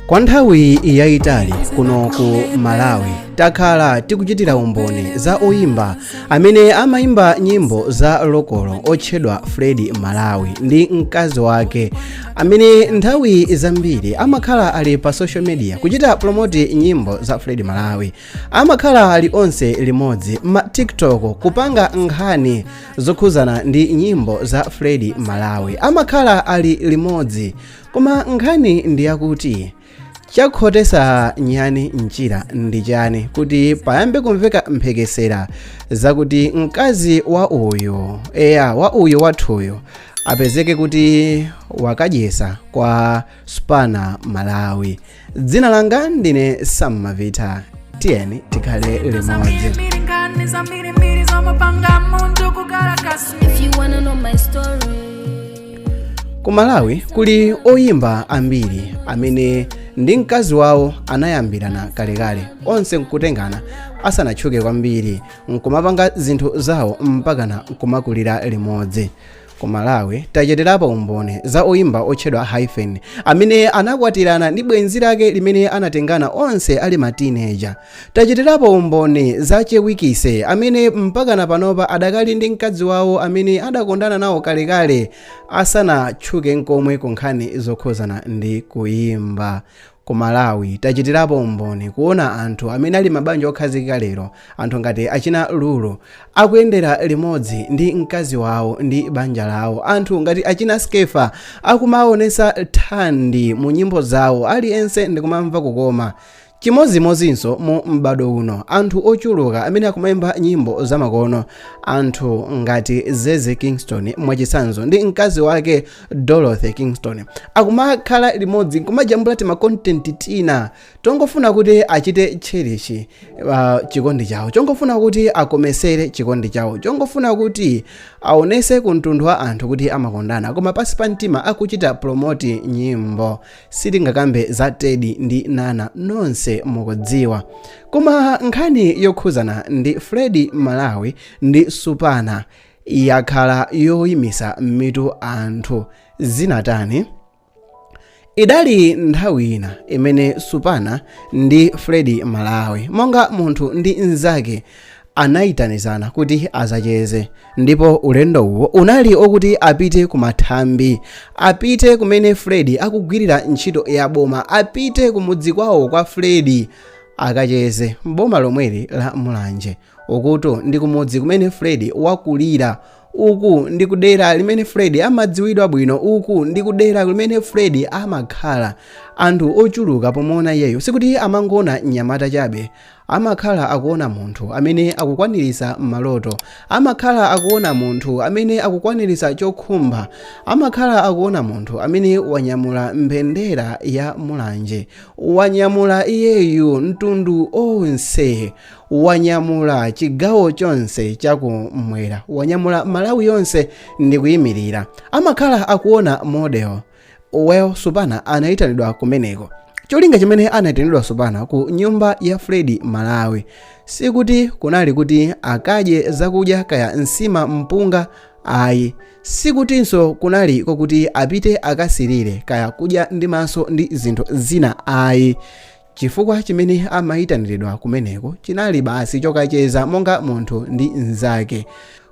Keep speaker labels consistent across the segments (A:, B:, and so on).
A: Kwa nthawi yayitali kuno ku Malawi takhala tikuchitira umboni za oyimba amene amayimba nyimbo za lokolo otchedwa Fred Malawi ndi mkazi wake amene nthawi zambiri amakhala ali pa social media kuchita promote nyimbo za Fred Malawi. Amakhala ali onse limodzi ma TikTok kupanga nkhani zokhuzana ndi nyimbo za Fred Malawi. Amakhala ali limodzi koma nkhani ndi yakuti chakhotesa nyani mchira ndi chani kuti payambe kumveka mphekesera zakuti mkazi wa uyu wathuyo apezeke kuti wakadyesa kwa Supana Malawi. Dzina langa ndine Sam Mavita, tiyeni tikhale limodzi. Ku Malawi kuli oyimba ambiri amene ndi mkazi wawo anayambirana kalekale, onse nkutengana asanatchuke kwambiri nkumapanga zinthu zawo mpakana nkumakulira limodzi. Ku Malawi tachitirapo umboni za oyimba otchedwa Hyphen amene anakwatirana ndi bwenzi lake limene anatengana onse ali ma teenager. Tachitirapo umboni za Chewikise amene mpakana panopa adakali ndi mkazi wawo amene adakondana nawo kalekale asanatchuke nkomwe ku nkhani zokhuzana ndi kuyimba. Ku Malawi tachitirapo umboni kuona anthu amene ali mabanja okhazikika lero, anthu ngati achina Lulu akuyendera limodzi ndi mkazi wawo ndi banja lawo, anthu ngati achina Skefa akumaonesa thandi mu nyimbo zawo, aliyense ndikumamva kukoma. Chimozimozinso mu m'bado uno anthu ochuluka amene akumayimba nyimbo zamakono, anthu ngati Zeze Kingston mwachitsanzo ndi mkazi wake Dorothy Kingston akumakhala limodzi kumajambula ma content tina tongofuna kuti achite cherishi chikondi chawo, chongofuna kuti akomesere chikondi chawo, chongofuna kuti aonese kumtundu wa anthu kuti amakondana, koma pasi pa mtima akuchita promote nyimbo. Sitingakambe za Teddy ndi Nana nonse mukudziwa. Koma nkhani yokhuzana ndi Fred Malawi ndi Supana yakhala yoyimisa mitu anthu. Zinatani? Idali nthawi ina imene Supana ndi Fred Malawi monga munthu ndi nzake anayitanizana kuti azacheze, ndipo ulendo uwo unali okuti apite kumathambi, apite kumene Fred akugwirira ntchito ya boma, apite kumudzi kwawo kwa Fred akacheze boma lomweli la Mulanje. Ukuto ndi kumudzi kumene Fred wakulira, uku ndi kudera limene Fred amadziwidwa bwino, uku ndi kudera limene Fred amakhala. Anthu ochuluka pomona yeyo sikuti amangona nyamata chabe, amakhala akuona munthu amene akukwanirisa maloto, amakhala akuona munthu amene akukwanirisa chokhumba, amakhala akuona munthu amene wanyamula mbendera ya Mulanje, wanyamula iyeyu mtundu onse, wanyamula chigawo chonse chakumwera, wanyamula Malawi yonse ndi kuyimirira. Amakhala akuona model. Supana anayitanidwa kumeneko. Cholinga chimene anayitanidwa Supana ku nyumba ya Fred Malawi sikuti kunali kuti akadye zakudya kaya nsima mpunga ayi, sikutinso kunali kokuti apite akasirire kaya kudya ndi maso ndi zinthu zina ayi. Chifukwa chimene amayitaniridwa kumeneko chinali basi chokacheza monga munthu ndi nzake.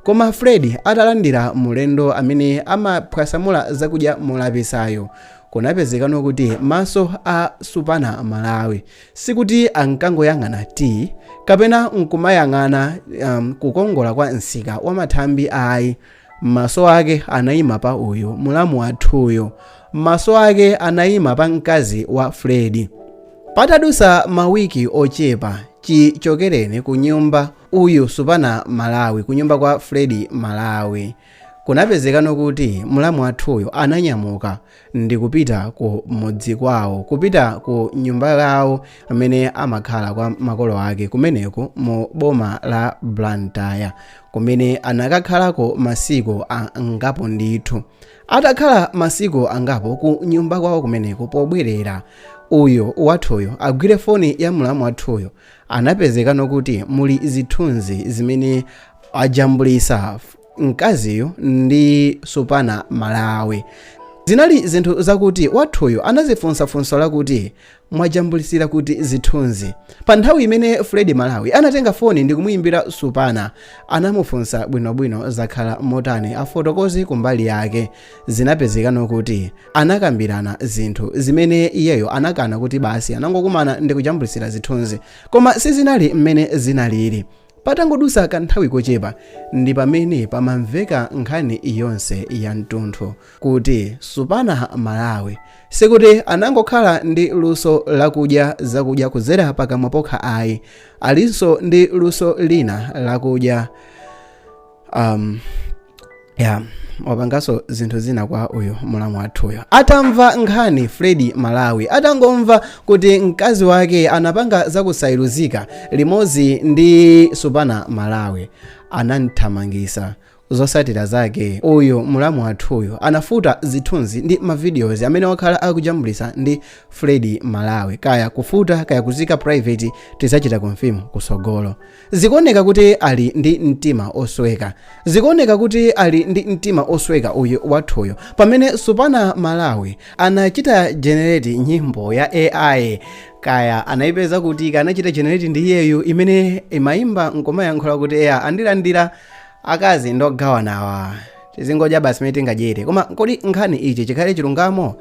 A: Koma Fred atalandira mulendo amene amaphwasamula zakudya mulapisayo, kunapezekano kuti maso a Supana Malawi sikuti ankangoyang'ana ti kapena nkumayang'ana kukongola kwa nsika wa mathambi ayi. Maso ake anayima pa uyu mulamu wathuyo, maso ake anayima pa mkazi wa Fred. Patadusa mawiki ochepa chichokereni ku nyumba uyu Supana Malawi, ku nyumba kwa Fred Malawi, kunapezekano kuti mulamu wathuyo ananyamuka ndi kupita ku mudzi kwawo, kupita ku nyumba yawo amene amakhala kwa makolo ake kumeneko mu boma la Blantyre, kumene anakakhalako masiku angapo ndithu. Atakhala masiku angapo ku nyumba kwawo kumeneko, pobwerera uyo wathuyo agwire foni ya mulamu wathuyo, anapezekano kuti muli zithunzi zimene ajambulisa mkaziyo ndi Supana Malawi. zinali zinthu zakuti wathuyo anazifunsa funso lakuti mwajambulisira kuti zithunzi. Pa nthawi imene Fred Malawi anatenga foni ndi kumuyimbira Supana, anamufunsa bwinobwino zakhala motani afotokoze kumbali yake. Zinapezekano kuti anakambirana zinthu zimene iyeyo anakana kuti basi anangokumana ndi kujambulisira zithunzi, koma sizinali mmene zinalili. Patangodusa kanthawi kochepa ndi pamene pamamveka nkhani yonse ya mtunthu kuti Supana Malawi sikuti anangokhala ndi luso lakudya zakudya kudzera pakamwa pokha ayi, alinso ndi luso lina lakudya wapangaso zinthu zina kwa uyo mulamu wathuyo. Atamva nkhani Fred Malawi, atangomva kuti mkazi wake anapanga zakusairuzika limodzi ndi Supana Malawi, anamthamangisa. Zosatira zake uyo mulamu wathuyo anafuta zithunzi ndi mavideos amene wakhala akujambulisa ndi Fred Malawi, kaya kufuta kaya kuzika private, tizachita confirm kusogolo. Zikuoneka kuti ali ndi mtima osweka, zikuoneka kuti ali ndi mtima osweka uyu wathuyo, pamene Supana Malawi anachita generate nyimbo ya AI, kaya anaipeza kuti kanachita generate ndi iyeyo imene imayimba nkomayankhula kuti eya andilandira akazi ndogawanawa, tizingodya basi mete ngajere. Koma kodi nkhani ichi chikhale chilungamo?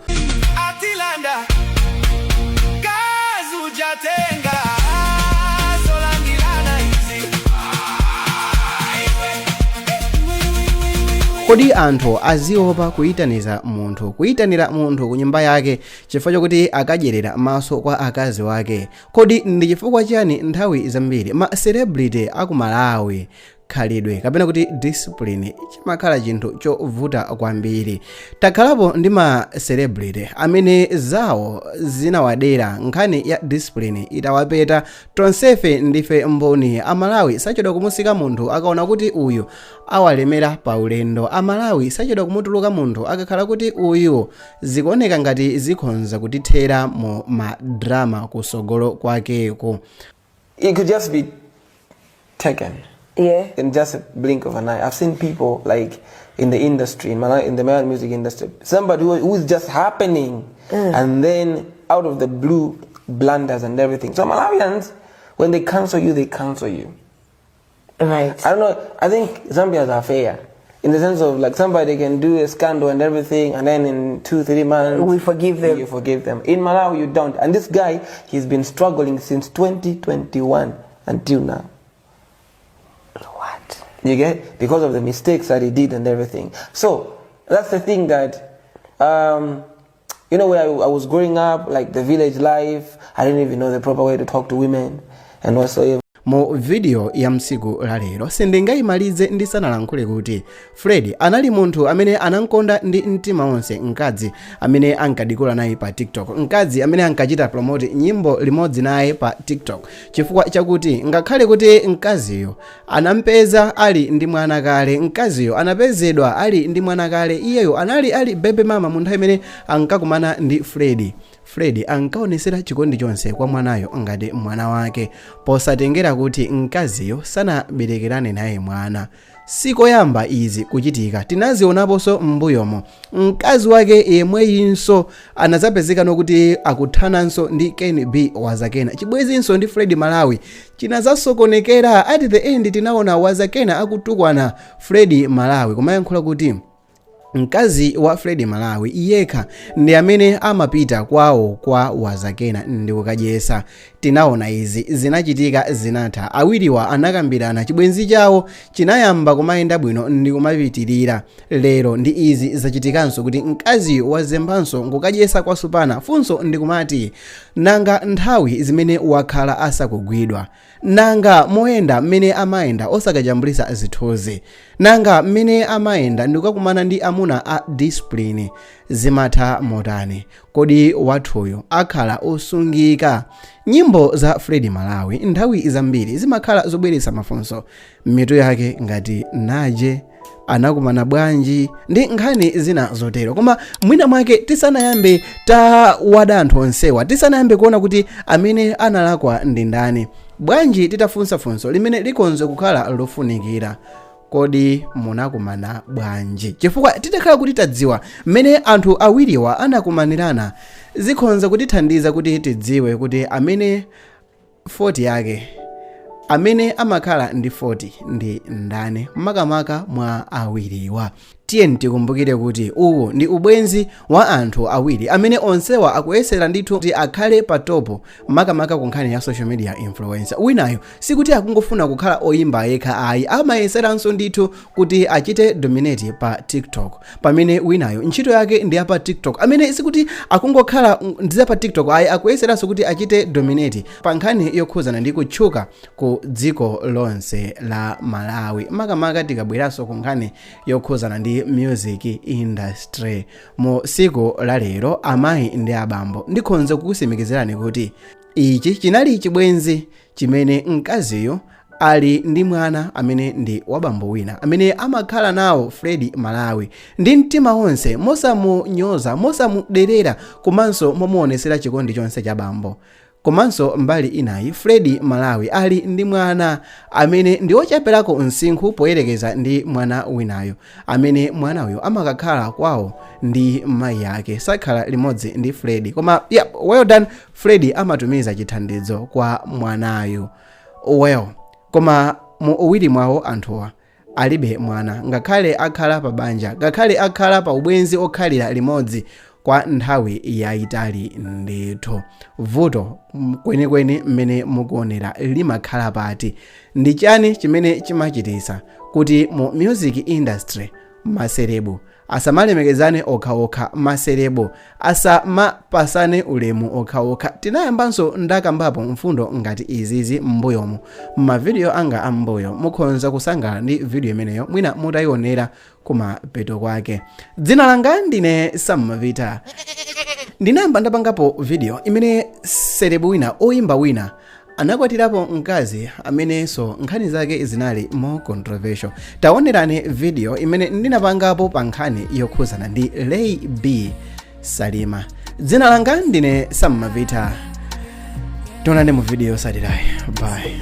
A: Atilanda kazu jatenga solangilana izi. Kodi anthu aziopa kuyitanira munthu ku nyumba yake chifukwa chokuti akadyerera maso kwa akazi wake? Kodi ndi chifukwa chani nthawi zambiri ma celebrity aku Malawi khalidwe kapena kuti discipline chimakhala chinthu chovuta kwambiri? Takhalapo ndi ma celebrity amene zawo zinawadera, nkhani ya discipline itawapeta. Tonsefe ndife mboni. Amalawi sachedwa kumusika munthu akaona kuti uyu awalemera pa ulendo. Amalawi sachedwa kumutuluka munthu akakhala kuti uyu zikuoneka ngati zikhonza kutithera mu madrama kusogolo kwakeko.
B: It could just be taken.
C: Yeah.
B: In just a blink of an eye. I've seen people like in the industry, in the Malawi music industry, somebody who is just happening and then out of the blue blunders and everything. So Malawians, when they cancel you, they cancel you.
C: Right.
B: I don't know, I think Zambians are fair. In the sense of like somebody can do a scandal and everything and then in 2-3 months
C: we forgive them.
B: You forgive them. In Malawi you don't. And this guy, he's been struggling since 2021 until now.
C: What?
B: You get? Because of the mistakes that he did and everything. So, that's the thing that, you know, where I was growing up, like the village life, I didn't even know the proper way to talk to women and whatsoever.
A: Mu video ya msiku lalero sindingayimalize ndisanalankhule kuti Fred anali munthu amene anankonda ndi mtima wonse mkazi amene ankadikula naye pa TikTok, mkazi amene ankachita promote nyimbo limodzi naye pa TikTok, chifukwa chakuti ngakhale kuti mkaziyo anampeza ali ndi mwana kale, mkaziyo anapezedwa ali ndi mwana kale, iyeyo ali bebe mama mu nthawi imene ankakumana ndi Fred ankaonesera chikondi chonse kwa mwanayo ngati mwana wake, posatengera kuti mkaziyo sanaberekerane naye mwana. Sikoyamba izi kuchitika, tinazionaponso m'mbuyomo. Mkazi wake yemweyinso anazapezeka nokuti akuthananso ndi Ken B Wazakena. Chibwezinso ndi Fred Malawi chinazasokonekera. At the end tinaona Wazakena akutukwana Fred Malawi kumayankhula kuti mkazi wa Fred Malawi yekha ndi amene amapita kwawo kwa Wazakena ndi kukadyesa. Tinaona izi zinachitika zinatha, awiriwa anakambirana, chibwenzi chawo chinayamba kumayenda bwino ndi kumapitirira. Lero ndi izi zachitikanso kuti mkazi wazembanso ngukadyesa kwa Supana. Funso ndi kumati nanga nthawi zimene wakhala asakugwidwa, nanga moyenda mmene amayenda osakajambulisa zithunzi, nanga mmene amayenda ndikukakumana ndi amuna a discipline, zimatha motani? Kodi wathuyo akhala osungika? Nyimbo za Fred Malawi nthawi zambiri zimakhala zobweretsa mafunso m'mitu yake, ngati naje anakumana bwanji ndi nkhani zina zotero. Koma mwina mwake tisanayambe tawada anthu onsewa, tisanayambe kuona kuti amene analakwa ndi ndani, bwanji titafunsa funso limene likonze kukhala lofunikira. kodi munakumana bwanji, chifukwa titakhala kuti tadziwa mmene anthu awiriwa anakumanirana zikhonza kutithandiza kuti tidziwe kuti amene 40 yake, amene amakhala ndi 40 ndi ndani makamaka mwa awiriwa. Tiyeni tikumbukire kuti uwu ndi ubwenzi wa anthu awiri amene onsewa akuyesera ndithu kuti akhale pa topo makamaka ku nkhani ya social media influencer. Winayo sikuti akungofuna kukhala oyimba yekha ayi, amayeseranso ndithu kuti achite dominate pa TikTok, pamene winayo ntchito yake ndi apa TikTok, amene sikuti akungokhala ndiza pa TikTok ayi, akuyeseranso kuti achite dominate pa nkhani yokhuzana ndi kutchuka ku dziko lonse la Malawi, makamaka tikabweranso ku nkhani yokhuzana ndi music industry. Mu siku la lero amayi ndi abambo ndikhonza kukusimikizirani kuti ichi chinali chibwenzi chimene mkaziyo ali ndi mwana amene ndi wabambo wina amene amakhala nawo Fred Malawi ndi mtima wonse, mosamunyoza, mosamuderera, komanso momuonesera chikondi chonse cha bambo. Komanso mbali inayi Fred Malawi ali ndi mwana amene ndi ochaperako msinkhu poyerekeza ndi mwana winayo, amene mwanayo amakakhala kwawo ndi mayi yake, sakhala limodzi ndi Fred. Koma yeah, well done, Fred amatumiza chithandizo kwa mwanayo. Well, koma mu uwiri mwawo anthuwa alibe mwana, ngakhale akhala pa banja, ngakhale akhala pa ubwenzi okhalira limodzi kwa nthawi yayitali ndithu. Vuto kwenikweni mmene mukuonera limakhala pati. Ndi chani chimene chimachitisa kuti mu music industry maserebu asamalemekezane okhaokha, maserebu asamapasane ulemu okhaokha? Tinayambanso ndakambapo mfundo ngati izizi m'mbuyomu. M'mavidiyo anga ambuyo mukhonza kusangala ndi video imeneyo, mwina mutayionera kumapeto kwake. Dzina langa ndine Samavita. Ndinayamba ndapangapo video imene serebu wina, oyimba wina, anakwatirapo mkazi amenenso nkhani zake zinali more controversial. Taonerani video imene ndinapangapo pa nkhani yokhuzana ndi Lay B Salima. Dzina langa ndine Samavita. Tionane mu video yotsatirayi. Bye.